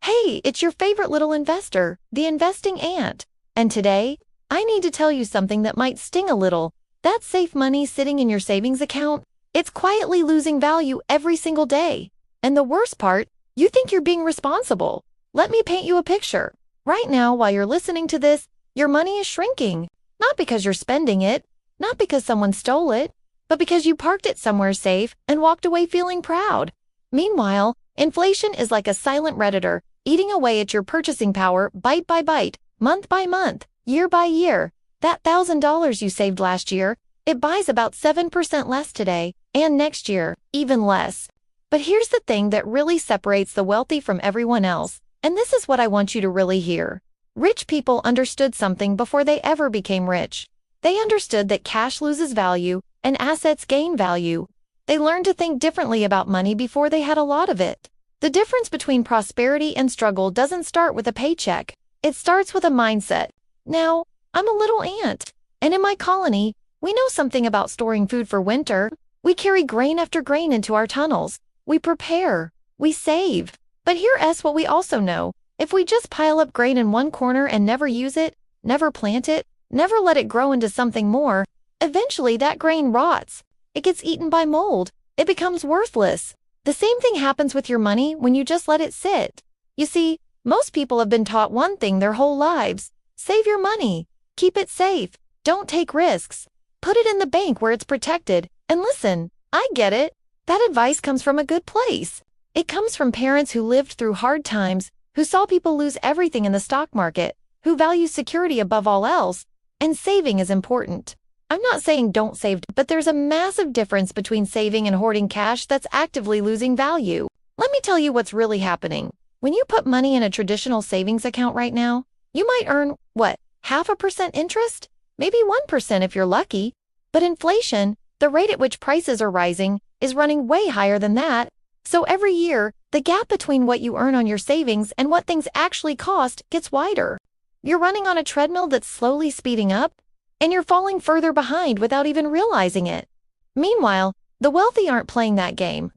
Hey, it's your favorite little investor, the investing ant. And today, I need to tell you something that might sting a little. That safe money sitting in your savings account, it's quietly losing value every single day. And the worst part, you think you're being responsible. Let me paint you a picture. Right now, while you're listening to this, your money is shrinking. Not because you're spending it, not because someone stole it, but because you parked it somewhere safe and walked away feeling proud. Meanwhile, inflation is like a silent redditor, eating away at your purchasing power bite by bite, month by month, year by year. That $1,000 you saved last year, it buys about 7% less today, and next year, even less. But here's the thing that really separates the wealthy from everyone else, and this is what I want you to really hear. Rich people understood something before they ever became rich. They understood that cash loses value and assets gain value. They learned to think differently about money before they had a lot of it. The difference between prosperity and struggle doesn't start with a paycheck. It starts with a mindset. Now, I'm a little ant, and in my colony, we know something about storing food for winter. We carry grain after grain into our tunnels. We prepare. We save. But here's what we also know. If we just pile up grain in one corner and never use it, never plant it, never let it grow into something more, eventually that grain rots. It gets eaten by mold. It becomes worthless. The same thing happens with your money when you just let it sit. You see, most people have been taught one thing their whole lives. Save your money. Keep it safe. Don't take risks. Put it in the bank where it's protected. And listen, I get it. That advice comes from a good place. It comes from parents who lived through hard times, who saw people lose everything in the stock market, who value security above all else, and saving is important. I'm not saying don't save, but there's a massive difference between saving and hoarding cash that's actively losing value. Let me tell you what's really happening. When you put money in a traditional savings account right now, you might earn, 0.5% interest? Maybe 1% if you're lucky. But inflation, the rate at which prices are rising, is running way higher than that. So every year, the gap between what you earn on your savings and what things actually cost gets wider. You're running on a treadmill that's slowly speeding up, and you're falling further behind without even realizing it. Meanwhile, the wealthy aren't playing that game.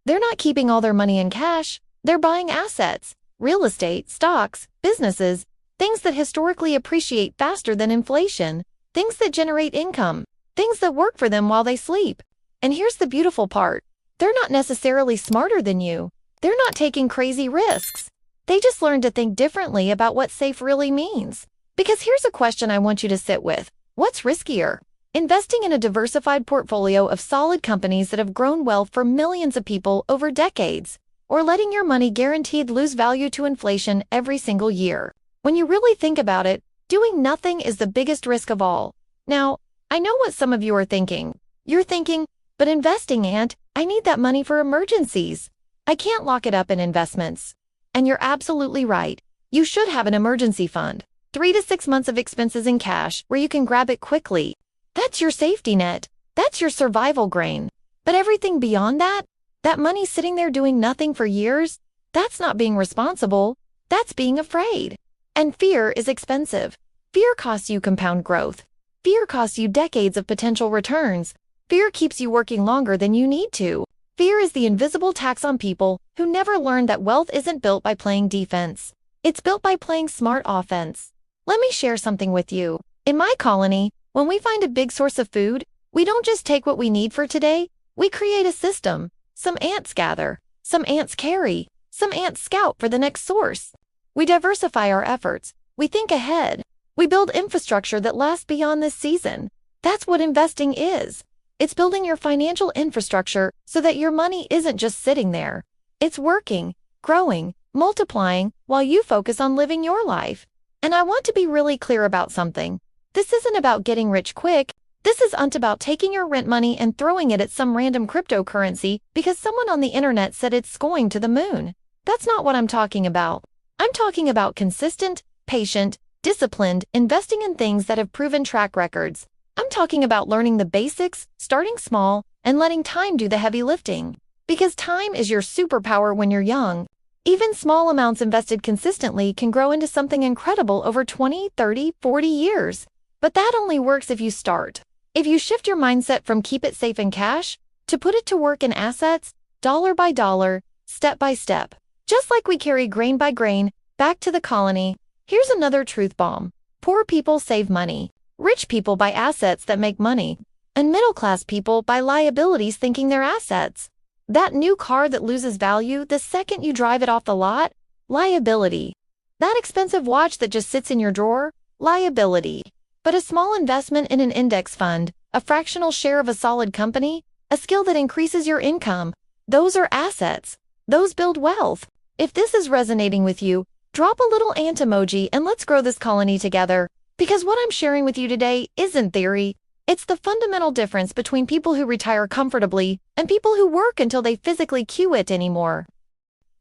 They're not keeping all their money in cash. They're buying assets, real estate, stocks, businesses, things that historically appreciate faster than inflation, things that generate income, things that work for them while they sleep. And here's the beautiful part. They're not necessarily smarter than you. They're not taking crazy risks. They just learned to think differently about what safe really means. Because here's a question I want you to sit with. What's riskier? Investing in a diversified portfolio of solid companies that have grown wealth for millions of people over decades, or letting your money guaranteed lose value to inflation every single year? When you really think about it, doing nothing is the biggest risk of all. Now, I know what some of you are thinking. You're thinking, but investing, Ant, I need that money for emergencies. I can't lock it up in investments. And you're absolutely right. You should have an emergency fund. 3 to 6 months of expenses in cash where you can grab it quickly. That's your safety net. That's your survival grain. But everything beyond that, that money sitting there doing nothing for years, that's not being responsible. That's being afraid. And fear is expensive. Fear costs you compound growth. Fear costs you decades of potential returns. Fear keeps you working longer than you need to. Fear is the invisible tax on people who never learned that wealth isn't built by playing defense. It's built by playing smart offense. Let me share something with you. In my colony, when we find a big source of food, we don't just take what we need for today, we create a system. Some ants gather, some ants carry, some ants scout for the next source. We diversify our efforts. We think ahead. We build infrastructure that lasts beyond this season. That's what investing is. It's building your financial infrastructure so that your money isn't just sitting there. It's working, growing, multiplying while you focus on living your life. And I want to be really clear about something. This isn't about getting rich quick. This isn't about taking your rent money and throwing it at some random cryptocurrency because someone on the internet said it's going to the moon. That's not what I'm talking about. I'm talking about consistent, patient, disciplined investing in things that have proven track records. I'm talking about learning the basics, starting small, and letting time do the heavy lifting. Because time is your superpower when you're young. Even small amounts invested consistently can grow into something incredible over 20, 30, 40 years. But that only works if you start. If you shift your mindset from keep it safe in cash to put it to work in assets, dollar by dollar, step by step. Just like we carry grain by grain back to the colony, here's another truth bomb. Poor people save money. Rich people buy assets that make money. And middle-class people buy liabilities thinking they're assets. That new car that loses value the second you drive it off the lot? Liability. That expensive watch that just sits in your drawer? Liability. But a small investment in an index fund, a fractional share of a solid company, a skill that increases your income, those are assets. Those build wealth. If this is resonating with you, drop a little ant emoji and let's grow this colony together. Because what I'm sharing with you today isn't theory. It's the fundamental difference between people who retire comfortably and people who work until they physically quit anymore.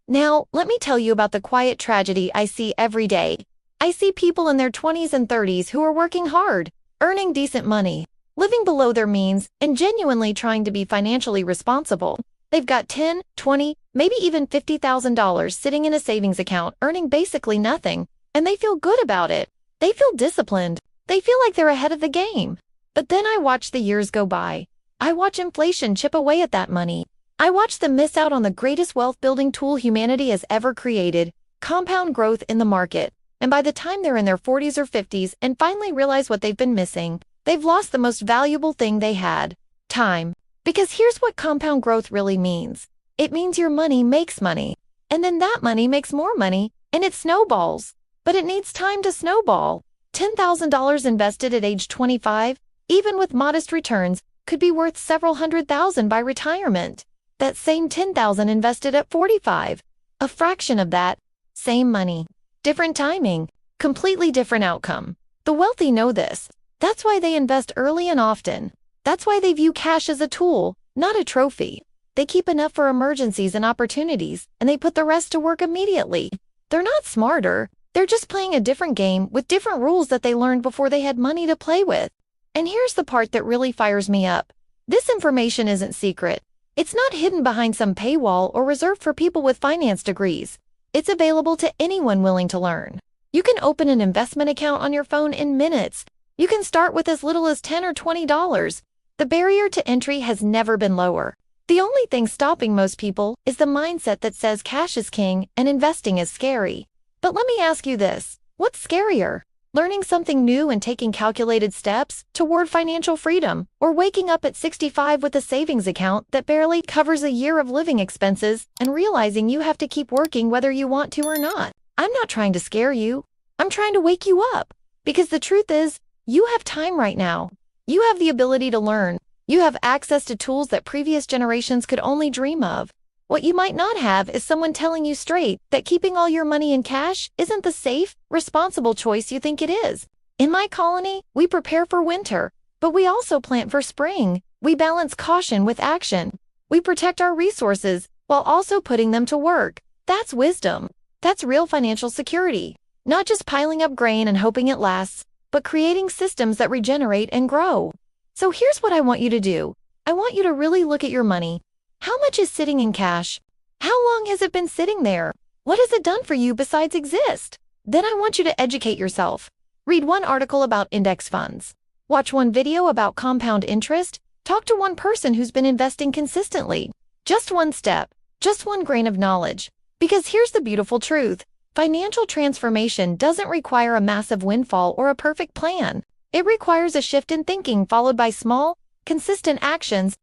Now, let me tell you about the quiet tragedy I see every day. I see people in their 20s and 30s who are working hard, earning decent money, living below their means, and genuinely trying to be financially responsible. They've got $10, $20, maybe even $50,000 sitting in a savings account earning basically nothing, and they feel good about it. They feel disciplined. They feel like they're ahead of the game. But then I watch the years go by. I watch inflation chip away at that money. I watch them miss out on the greatest wealth-building tool humanity has ever created, compound growth in the market. And by the time they're in their 40s or 50s and finally realize what they've been missing, they've lost the most valuable thing they had: time. Because here's what compound growth really means. It means your money makes money. And then that money makes more money, and it snowballs. But it needs time to snowball. $10,000 invested at age 25, even with modest returns, could be worth several $100,000 by retirement. That same $10,000 invested at 45. A fraction of that. Same money. Different timing. Completely different outcome. The wealthy know this. That's why they invest early and often. That's why they view cash as a tool, not a trophy. They keep enough for emergencies and opportunities, and they put the rest to work immediately. They're not smarter. They're just playing a different game with different rules that they learned before they had money to play with. And here's the part that really fires me up. This information isn't secret. It's not hidden behind some paywall or reserved for people with finance degrees. It's available to anyone willing to learn. You can open an investment account on your phone in minutes. You can start with as little as $10 or $20. The barrier to entry has never been lower. The only thing stopping most people is the mindset that says cash is king and investing is scary. But let me ask you this. What's scarier? Learning something new and taking calculated steps toward financial freedom, or waking up at 65 with a savings account that barely covers a year of living expenses and realizing you have to keep working whether you want to or not? I'm not trying to scare you. I'm trying to wake you up. Because the truth is, you have time right now. You have the ability to learn. You have access to tools that previous generations could only dream of. What you might not have is someone telling you straight that keeping all your money in cash isn't the safe, responsible choice you think it is. In my colony, we prepare for winter, but we also plant for spring. We balance caution with action. We protect our resources while also putting them to work. That's wisdom. That's real financial security. Not just piling up grain and hoping it lasts, but creating systems that regenerate and grow. So here's what I want you to do. I want you to really look at your money. How much is sitting in cash? How long has it been sitting there? What has it done for you besides exist? Then I want you to educate yourself. Read one article about index funds. Watch one video about compound interest. Talk to one person who's been investing consistently. Just one step. Just one grain of knowledge. Because here's the beautiful truth. Financial transformation doesn't require a massive windfall or a perfect plan. It requires a shift in thinking followed by small, consistent actions.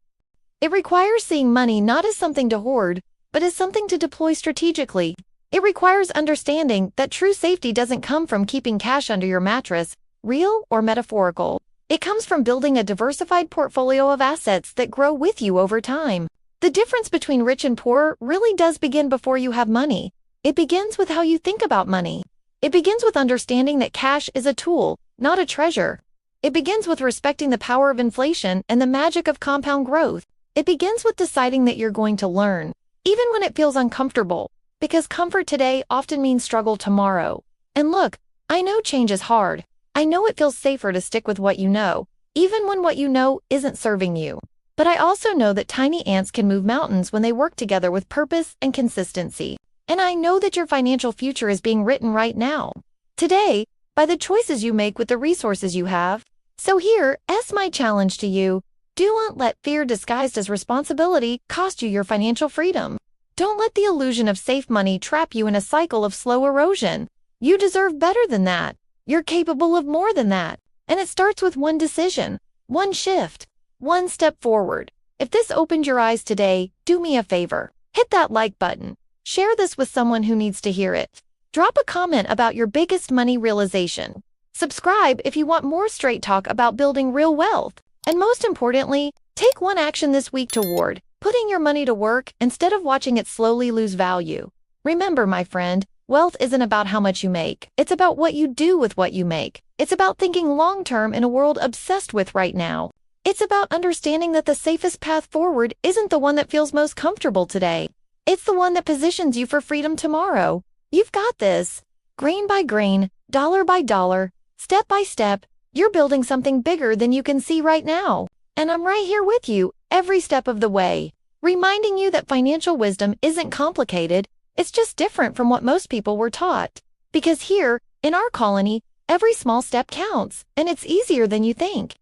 It requires seeing money not as something to hoard, but as something to deploy strategically. It requires understanding that true safety doesn't come from keeping cash under your mattress, real or metaphorical. It comes from building a diversified portfolio of assets that grow with you over time. The difference between rich and poor really does begin before you have money. It begins with how you think about money. It begins with understanding that cash is a tool, not a treasure. It begins with respecting the power of inflation and the magic of compound growth. It begins with deciding that you're going to learn, even when it feels uncomfortable, because comfort today often means struggle tomorrow. And look, I know change is hard. I know it feels safer to stick with what you know, even when what you know isn't serving you. But I also know that tiny ants can move mountains when they work together with purpose and consistency. And I know that your financial future is being written right now, today, by the choices you make with the resources you have. So here's my challenge to you. Do not let fear disguised as responsibility cost you your financial freedom. Don't let the illusion of safe money trap you in a cycle of slow erosion. You deserve better than that. You're capable of more than that. And it starts with one decision, one shift, one step forward. If this opened your eyes today, do me a favor. Hit that like button. Share this with someone who needs to hear it. Drop a comment about your biggest money realization. Subscribe if you want more straight talk about building real wealth. And most importantly, take one action this week toward putting your money to work instead of watching it slowly lose value. Remember, my friend, wealth isn't about how much you make. It's about what you do with what you make. It's about thinking long-term in a world obsessed with right now. It's about understanding that the safest path forward isn't the one that feels most comfortable today. It's the one that positions you for freedom tomorrow. You've got this. Grain by grain, dollar by dollar, step by step, you're building something bigger than you can see right now. And I'm right here with you, every step of the way, reminding you that financial wisdom isn't complicated, it's just different from what most people were taught. Because here, in our colony, every small step counts, and it's easier than you think.